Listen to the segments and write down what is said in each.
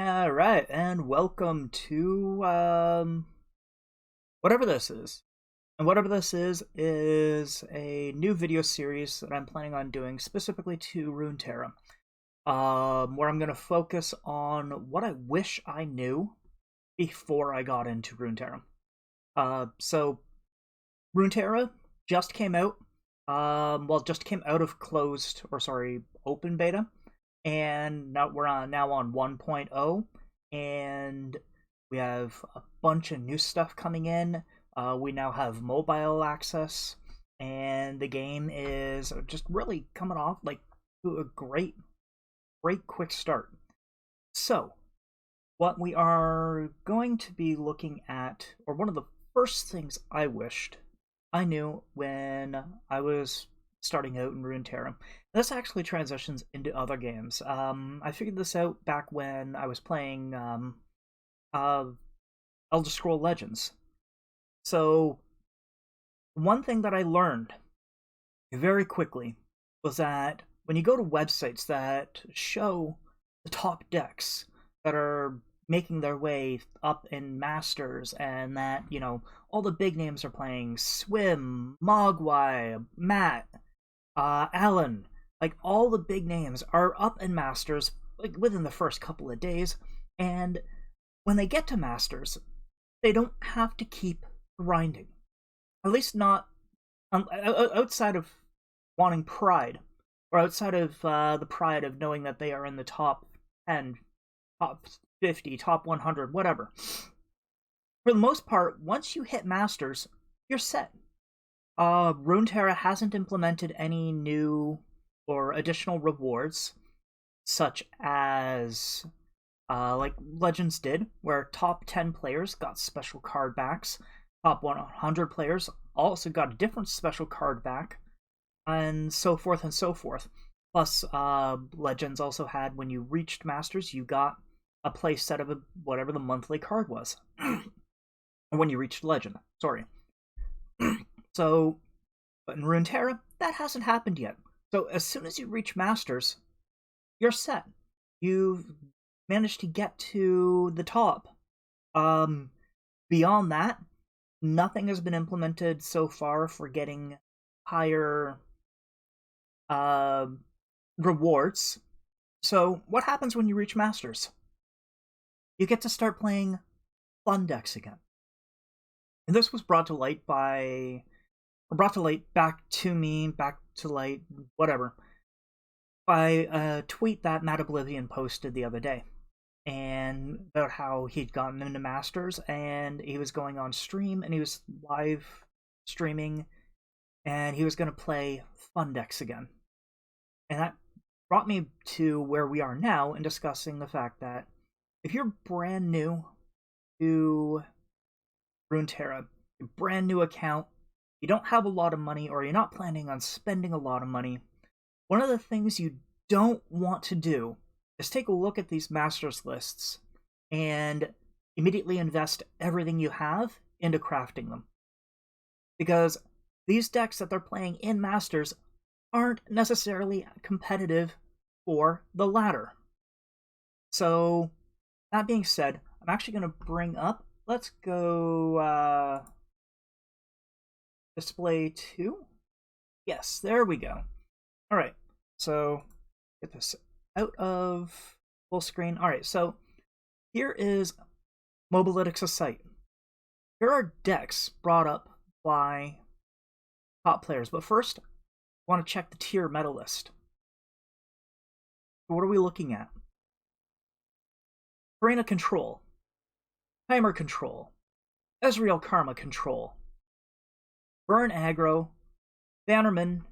Alright, and welcome to, whatever this is. And whatever this is a new video series that I'm planning on doing specifically to Runeterra. Where I'm going to focus on what I wish I knew before I got into Runeterra. So, Runeterra just came out, just came out of open beta. And now we're on 1.0, and we have a bunch of new stuff coming in. We now have mobile access, and the game is just really coming off like to a great quick start. So, what we are going to be looking at, or one of the first things I wished I knew when I was starting out in Runeterra. This actually transitions into other games. I figured this out back when I was playing Elder Scrolls Legends. So, one thing that I learned very quickly was that when you go to websites that show the top decks that are making their way up in Masters, and that, you know, all the big names are playing, Swim, Mogwai, Matt, Alan, like all the big names are up in Masters like within the first couple of days, and when they get to Masters, they don't have to keep grinding. At least not outside of wanting pride, or outside of the pride of knowing that they are in the top 10, top 50, top 100, whatever. For the most part, once you hit Masters, you're set. Runeterra hasn't implemented any new or additional rewards, such as like Legends did, where top 10 players got special card backs, top 100 players also got a different special card back, and so forth and so forth. Plus, Legends also had, when you reached Masters, you got a play set of whatever the monthly card was. When you reached Legend, sorry. So, but in Runeterra, that hasn't happened yet. So as soon as you reach Masters, you're set. You've managed to get to the top. Beyond that, nothing has been implemented so far for getting higher rewards. So what happens when you reach Masters? You get to start playing fun decks again. And this was brought to light whatever, by a tweet that Matt Oblivion posted the other day, and about how he'd gotten into Masters, and he was going on stream, and he was live streaming, and he was going to play fun decks again. And that brought me to where we are now in discussing the fact that if you're brand new to Runeterra, a brand new account, you don't have a lot of money, or you're not planning on spending a lot of money, one of the things you don't want to do is take a look at these Masters lists and immediately invest everything you have into crafting them. Because these decks that they're playing in Masters aren't necessarily competitive for the ladder. So, that being said, I'm actually going to bring up, let's go display 2. Yes, there we go. Alright, so get this out of full screen. Alright, so here is Mobalytics' site. Here are decks brought up by top players, but first, I want to check the tier meta list. So what are we looking at? Arena Control, Timer Control, Ezreal Karma Control, Burn Aggro, Bannerman,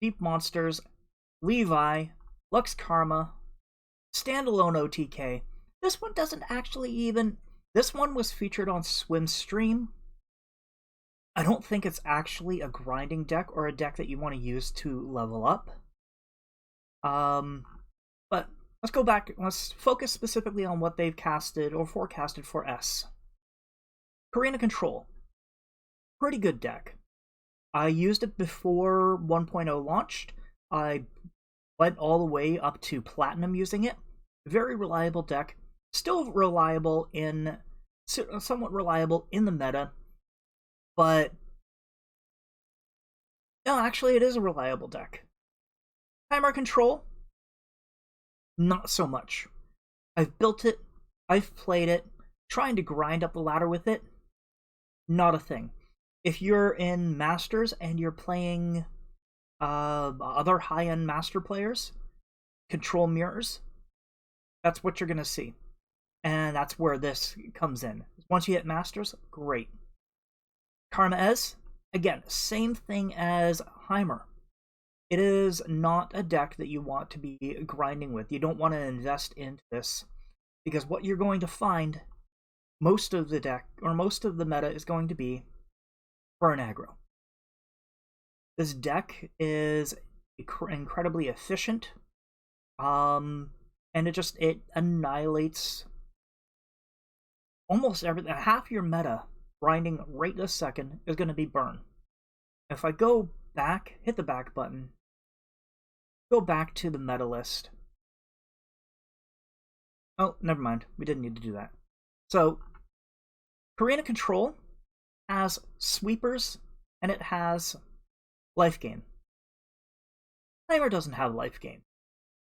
Deep Monsters, Levi, Lux Karma, Standalone OTK. This one doesn't actually even... This one was featured on Swim's stream. I don't think it's actually a grinding deck or a deck that you want to use to level up. But let's go back. Let's focus specifically on what they've casted or forecasted for S. Arena Control. Pretty good deck. I used it before 1.0 launched. I went all the way up to Platinum using it. Very reliable deck. Still reliable in, somewhat reliable in the meta, but no, actually it is a reliable deck. Timer Control, not so much. I've built it, I've played it, trying to grind up the ladder with it, not a thing. If you're in Masters and you're playing other high-end Master players, control mirrors, that's what you're going to see. And that's where this comes in. Once you hit Masters, great. Karma Ez, again, same thing as Heimer. It is not a deck that you want to be grinding with. You don't want to invest into this, because what you're going to find, most of the deck, or most of the meta, is going to be burn aggro. This deck is incredibly efficient, and it annihilates almost everything. Half your meta grinding right this second is going to be burn. If I go back, hit the back button, go back to the meta list. Oh, never mind. We didn't need to do that. So, Karina Control has sweepers, and it has life gain. Heimer doesn't have life gain.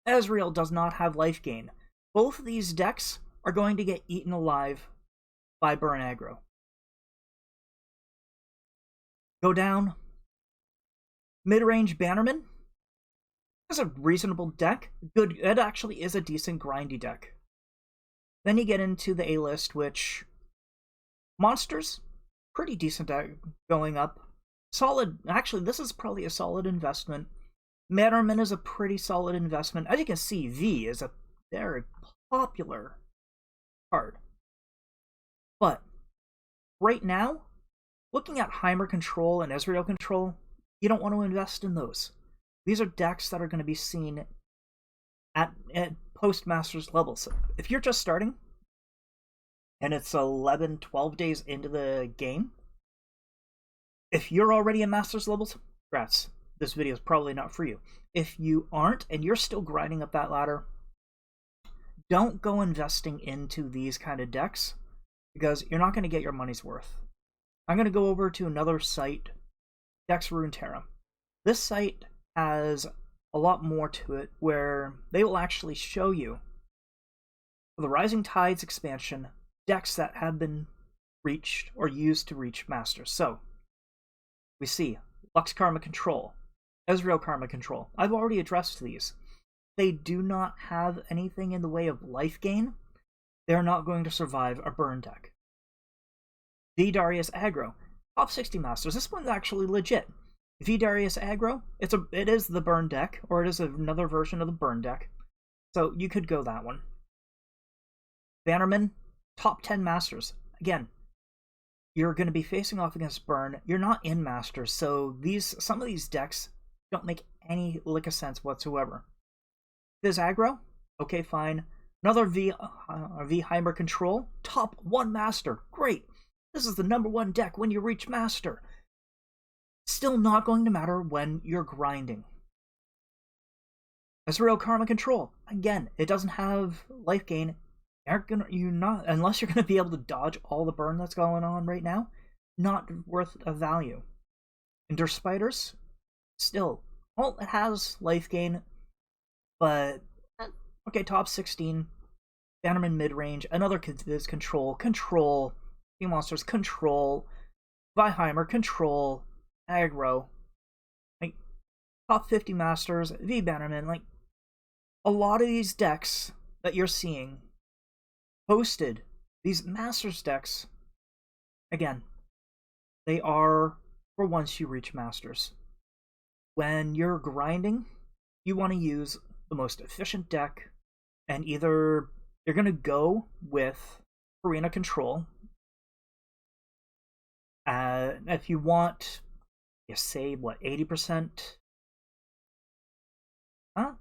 Ezreal does not have life gain. Both of these decks are going to get eaten alive by burn aggro. Go down. Mid-range Bannerman is a reasonable deck. Good. It actually is a decent grindy deck. Then you get into the A-list, which monsters, pretty decent deck going up. Solid. Actually, this is probably a solid investment. Bannerman is a pretty solid investment. As you can see, V is a very popular card. But right now, looking at Heimer Control and Ezreal Control, you don't want to invest in those. These are decks that are going to be seen at post-Masters levels. So if you're just starting, and it's 11, 12 days into the game, if you're already at Masters levels, congrats. This video is probably not for you. If you aren't, and you're still grinding up that ladder, don't go investing into these kind of decks, because you're not going to get your money's worth. I'm going to go over to another site, Legends of Runeterra. This site has a lot more to it, where they will actually show you, for the Rising Tides expansion, decks that have been reached or used to reach Masters. So, we see Lux Karma Control, Ezreal Karma Control. I've already addressed these. They do not have anything in the way of life gain. They're not going to survive a burn deck. V Darius Aggro, top 60 Masters. This one's actually legit. V Darius Aggro, it is the burn deck, or it is another version of the burn deck. So you could go that one. Bannerman, top 10 Masters. Again, you're going to be facing off against burn. You're not in Masters, so some of these decks don't make any lick of sense whatsoever. Viz Aggro, okay, fine. Another V Heimer Control, top 1 Master, great. This is the #1 deck when you reach Master. Still not going to matter when you're grinding. Ezreal Karma Control, again, it doesn't have life gain. Unless you're gonna be able to dodge all the burn that's going on right now, not worth a value. Endure Spiders, still, well, it has life gain, but okay, top 16. Bannerman mid-range, another is Control, Team Monsters, Control, Viheimer, Control, Aggro, like, top 50 Masters, V Bannerman, like, a lot of these decks that you're seeing posted, these Masters decks, again, they are for once you reach Masters. When you're grinding, you want to use the most efficient deck, and either you're going to go with Arena Control. If you want, you say, what, 80%?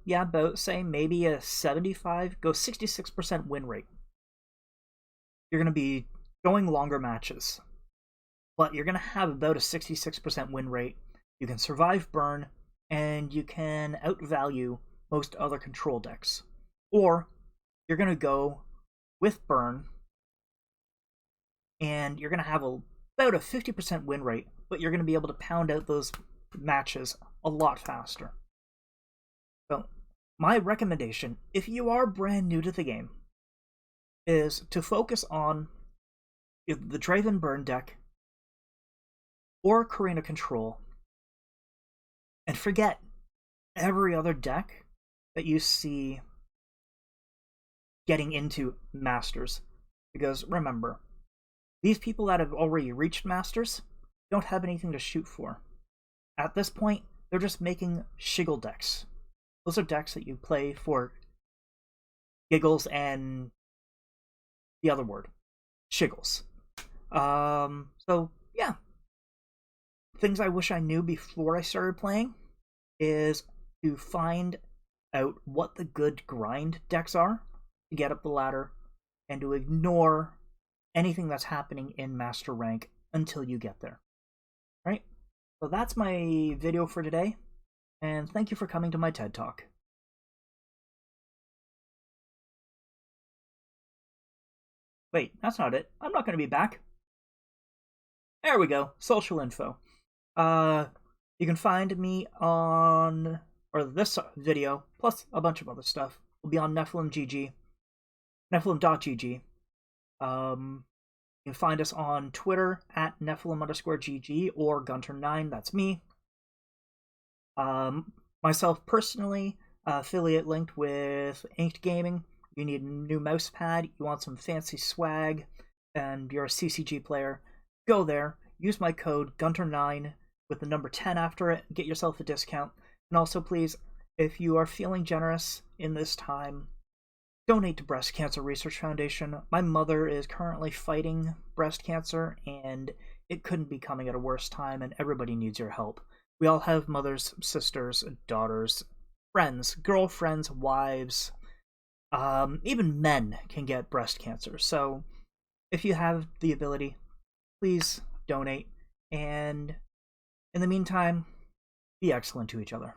Yeah, about, say, maybe a 75, go 66% win rate. You're going to be going longer matches, but you're going to have about a 66% win rate. You can survive burn, and you can outvalue most other control decks. Or you're going to go with burn, and you're going to have about a 50% win rate, but you're going to be able to pound out those matches a lot faster. So my recommendation, if you are brand new to the game, is to focus on the Draven Burn deck or Karina Control, and forget every other deck that you see getting into Masters. Because remember, these people that have already reached Masters don't have anything to shoot for. At this point, they're just making shiggle decks. Those are decks that you play for giggles and the other word, shiggles. So yeah, things I wish I knew before I started playing is to find out what the good grind decks are to get up the ladder, and to ignore anything that's happening in Master Rank until you get there. Right? So that's my video for today, and thank you for coming to my TED Talk. Wait, that's not it. I'm not going to be back. There we go. Social info. You can find me on, or this video, plus a bunch of other stuff, will be on Nephilim.gg. You can find us on Twitter at Nephilim_GG or GunterNine, that's me. Myself personally, affiliate linked with Inked Gaming. You need a new mouse pad, you want some fancy swag, and you're a CCG player, go there, use my code GUNTER9 with the number 10 after it, get yourself a discount. And also please, if you are feeling generous in this time, donate to Breast Cancer Research Foundation. My mother is currently fighting breast cancer, and it couldn't be coming at a worse time, and everybody needs your help. We all have mothers, sisters, daughters, friends, girlfriends, wives. Even men can get breast cancer. So if you have the ability, please donate. And in the meantime, be excellent to each other.